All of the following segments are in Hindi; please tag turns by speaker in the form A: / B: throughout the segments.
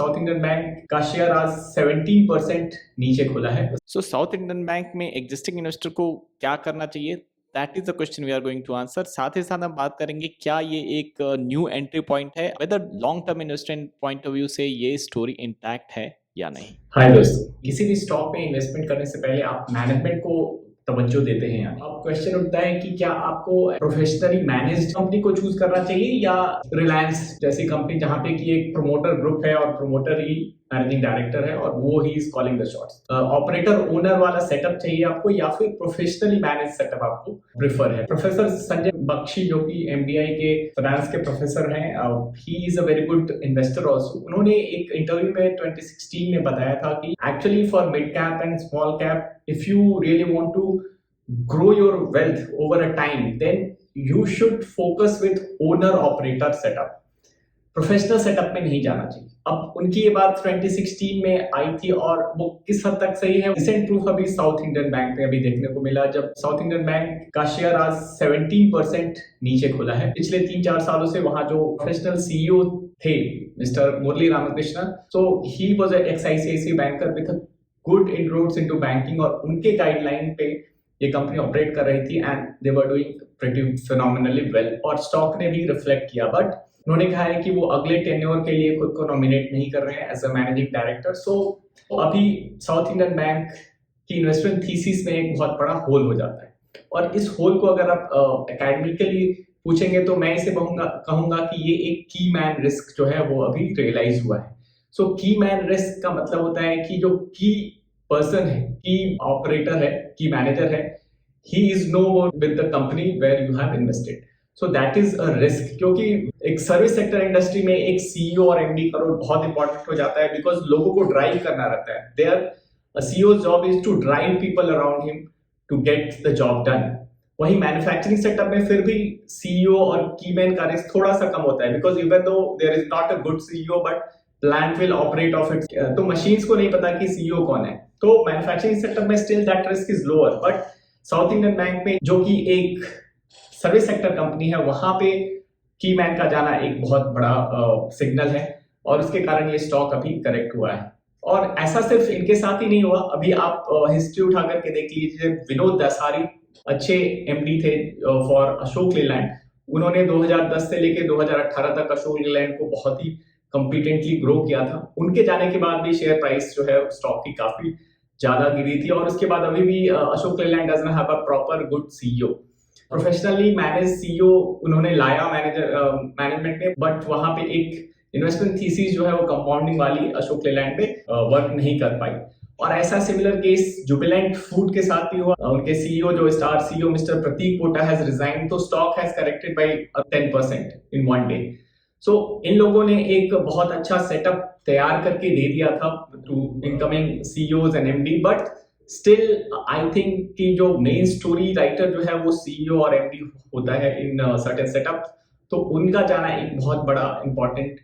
A: साउथ इंडियन बैंक का शेयर आज 17% नीचे खुला है।
B: सो साउथ इंडियन बैंक में एग्जिस्टिंग इन्वेस्टर को क्या करना चाहिए, that is the question we are going to answer. साथ ही साथ हम बात करेंगे क्या ये एक न्यू एंट्री पॉइंट है, whether long term investment point of view से ये स्टोरी इंटैक्ट है या नहीं।
A: हाय दोस्तों, किसी भी स्टॉक में इन्वेस्टमेंट करने से पहले आप मैनेजमेंट को तवज्जो देते हैं। अब क्वेश्चन उठता है कि क्या आपको प्रोफेशनली मैनेज्ड कंपनी को चूज करना चाहिए या रिलायंस जैसी कंपनी जहां पे कि एक प्रोमोटर ग्रुप है और प्रोमोटर ही मैनेजिंग डायरेक्टर है और वो he is calling the shots. Operator owner वाला सेटअप चाहिए आपको या फिर प्रोफेशनली मैनेज सेटअप आपको प्रेफर है। प्रोफेसर संजय बख्शी जो कि एमबीआई के फाइनेंस के प्रोफेसर हैं, he is a very good investor also. उन्होंने एक इंटरव्यू में 2016 में बताया था कि actually for mid cap and small cap, if you really want to grow your wealth over a time, then you should focus with owner operator setup. Professional setup में नहीं जाना चाहिए। अब उनकी ये बात 2016 में आई थी और वो किस हद तक सही है, रिसेंट प्रूफ अभी साउथ इंडियन बैंक में अभी देखने को मिला, जब साउथ इंडियन बैंक का शेयर आज 17% नीचे खुला है। पिछले 3-4 सालों से वहां जो प्रोफेशनल सीईओ थे mister Murali Ramakrishnan, so he was an ex ICICI banker with good inroads into banking और उनके गाइडलाइन पे ये कंपनी ऑपरेट कर रही थी and they were doing pretty phenomenally well और स्टॉक ने भी रिफ्लेक्ट किया। बट उन्होंने कहा है कि वो अगले टेन्योर के लिए खुद को नॉमिनेट नहीं कर रहे हैं एज अ मैनेजिंग डायरेक्टर। सो अभी साउथ इंडियन बैंक की इन्वेस्टमेंट थीसिस में एक बहुत बड़ा होल हो जाता है और इस होल को अगर आप एकेडमिकली पूछेंगे तो मैं इसे कहूंगा कि ये एक की मैन रिस्क जो है वो अभी रियलाइज हुआ है। सो की मैन रिस्क का मतलब होता है कि जो की पर्सन है, की ऑपरेटर है, की मैनेजर है, he is no more with the company where you have invested. So that is a risk, क्योंकि एक सर्विस सेक्टर इंडस्ट्री में एक सीईओ और एमडी का रोल बहुत इंपॉर्टेंट हो जाता है बिकॉज लोगों को ड्राइव करना रहता है। Their CEO job is to drive people around him to get the job done. वही मैन्युफैक्चरिंग सेक्टर में फिर भी सीईओ और कीमैन का रिस्क थोड़ा सा कम होता है because even though there is not a good CEO but plant will operate of it, तो मशीन्स को नहीं पता कि सीईओ कौन है, तो मैन्युफैक्चरिंग सेक्टर में still that risk is lower. But South Indian Bank में जो कि एक सर्विस सेक्टर कंपनी है, वहां पे की मैन का जाना एक बहुत बड़ा सिग्नल है और उसके कारण ये स्टॉक अभी करेक्ट हुआ है। और ऐसा सिर्फ इनके साथ ही नहीं हुआ, अभी आप हिस्ट्री उठा करके देख लीजिए, विनोद दसारी अच्छे एमडी थे फॉर अशोक लेलैंड। उन्होंने 2010 से लेके 2018 तक अशोक लेलैंड को बहुत ही कंपिटेंटली ग्रो किया था। उनके जाने के बाद भी शेयर प्राइस जो है स्टॉक की काफी ज्यादा गिरी थी और उसके बाद अभी भी Ashok Leyland doesn't have a proper good CEO. Professionally manage CEO उन्होंने लाया मैनेजमेंट ने, बट वहां पे एक इन्वेस्टमेंट थीसिस जो है वो कंपाउंडिंग वाली अशोक लेलैंड पे वर्क नहीं कर पाई। और ऐसा सिमिलर केस जुबिलेंट फूड के साथ भी हुआ। उनके सीईओ जो star CEO mister Prateek Pota has resign, तो stock has corrected by 10% in one day. So इन लोगों ने एक बहुत अच्छा सेटअप तैयार करके दे दिया था to incoming CEOs and MD, but still I think कि जो मेन स्टोरी राइटर जो है वो सीईओ और एमडी होता है इन सर्टेन सेटअप, तो उनका जाना एक बहुत बड़ा इंपॉर्टेंट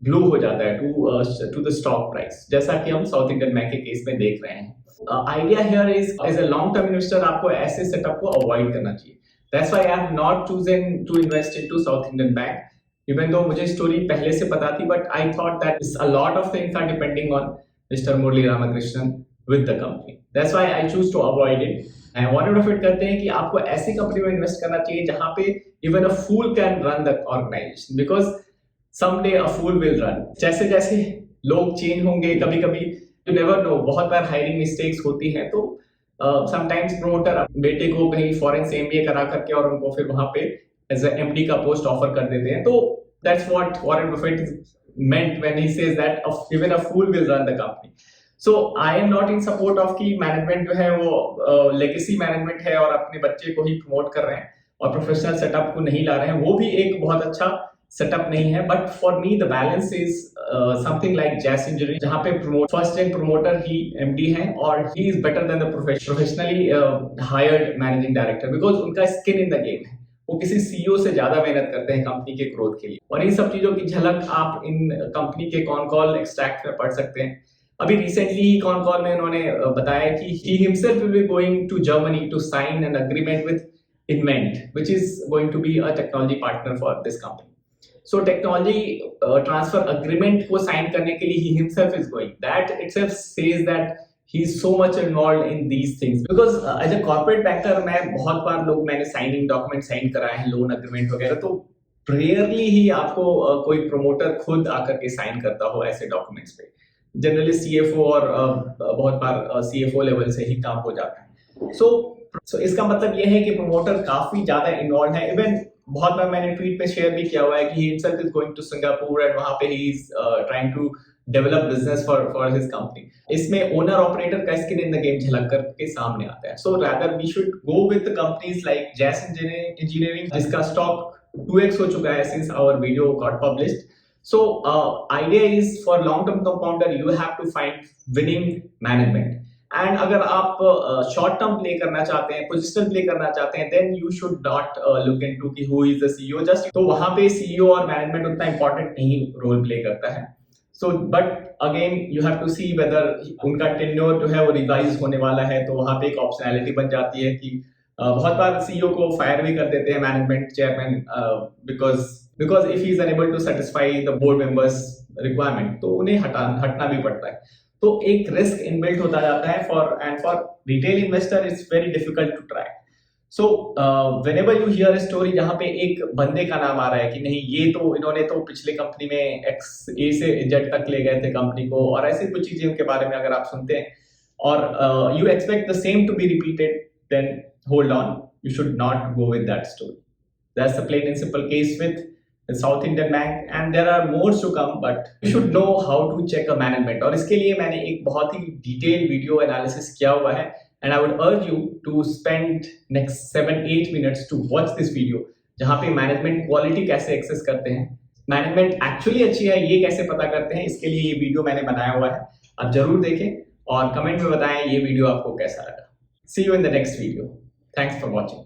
A: ब्लू हो जाता है टू द स्टॉक प्राइस, जैसा कि हम साउथ इंडियन बैंक के केस में देख रहे हैं। Idea here is as a long term investor आपको ऐसे सेटअप को अवॉइड करना चाहिए। That's why I have not chosen to invest into South Indian Bank, even though मुझे स्टोरी पहले से पता थी, but I thought that a lot of things are depending on Mr. Murali Ramakrishnan with the company. That's why I choose to avoid it. And what out of it कहते हैं कि आपको ऐसी कंपनी में इन्वेस्ट करना चाहिए जहां पे even a fool can run the organization, because someday a fool will run. जैसे जैसे लोग चेंज होंगे, कभी कभी you never know, बहुत बार हायरिंग मिस्टेक्स होती हैं, तो समटाइम्स प्रोमोटर बेटे को कहीं फॉरेन से एमबीए करा करके और उनको फिर वहां पे एज अ एमडी का पोस्ट ऑफर कर देते हैं। तो that's what Warren Buffett meant when he says that even a fool will run the company. So I am not in support of कि मैनेजमेंट जो है वो लेगेसी मैनेजमेंट है और अपने बच्चे को ही प्रमोट कर रहे हैं और प्रोफेशनल सेटअप को नहीं ला रहे हैं, वो भी एक बहुत अच्छा सेटअप नहीं है। But for me the balance is something like Jash engineering, जहाँ पे फर्स्ट टाइम प्रमोटर ही एमडी है और he is better than the professionally hired managing director, because उनका स्किन इन द गेम है, वो किसी सीईओ से ज्यादा मेहनत करते हैं कंपनी के ग्रोथ के लिए। और इन सब चीजों की झलक आप इन कंपनी के कॉन कॉल एक्सट्रैक्ट में पढ़ सकते हैं। अभी रिसेंटली ही कॉन कॉल में उन्होंने बताया कि he himself will be going to Germany to sign an agreement with Invent, which is going to be a technology partner for this company. So technology transfer agreement को sign करने के लिए he himself is going. That itself says that he's so much involved in these things. Because as a corporate banker मैं बहुत बार मैंने signing document sign कराए हैं, loan agreement वगैरह, तो रेयरली ही आपको कोई प्रमोटर खुद आकर के साइन करता हो ऐसे डॉक्यूमेंट्स पे. जनरली सीएफओ और बहुत बार सीएफओ लेवल से ही काम हो जाता है. सो इसका मतलब ये है कि प्रमोटर काफी ज्यादा इन्वॉल्व है. इवन बहुत बार मैंने ट्वीट पे शेयर भी किया हुआ है कि he himself is going to Singapore and वहां पे he is trying to develop business for his company. इसमें ओनर ऑपरेटर का स्किन इन द गेम झलक कर के सामने आता है. So rather we should go with companies like Jash engineering जिसका स्टॉक 2x हो चुका है since our video got published. So idea is for long term compounder you have to find winning management. And अगर आप short term play करना चाहते हैं, positional play करना चाहते हैं, then you should not look into कि who is the CEO. Just तो वहाँ पे CEO और management उतना important नहीं role play करता है. So but again you have to see whether उनका tenure जो है वो revise होने वाला है, तो वहाँ पे एक optionality बन जाती है कि बहुत बार सीईओ को फायर भी कर देते हैं management chairman because if he is unable to satisfy the board members requirement, तो उन्हें हटना भी पड़ता है. तो एक रिस्क इनबिल्ट होता जाता है for retail investor it's very difficult to try. So whenever you hear a story जहां पे एक बंदे का नाम आ रहा है कि नहीं ये तो इन्होंने तो पिछले कंपनी में एक्स ए से जेड तक ले गए थे कंपनी को, और ऐसी कुछ चीजें उनके बारे में अगर आप सुनते हैं और you expect the same to be repeated, then hold on, you should not go with that story. That's the plain and simple case with the South Indian Bank, and there are more to come, but you should know how to check a management. और इसके लिए मैंने एक बहुत ही डिटेल वीडियो एनालिसिस किया हुआ है, and I would urge you to spend next 7-8 minutes to watch this video, जहाँ पे मैनेजमेंट क्वालिटी कैसे एक्सेस करते हैं, मैनेजमेंट एक्चुअली अच्छी है ये कैसे पता करते हैं, इसके लिए ये वीडियो मैंने बनाया हुआ है. आप जरूर देखें और कमेंट में बताएं ये वीडियो आपको कैसा लगा. See you in the next video. Thanks for watching.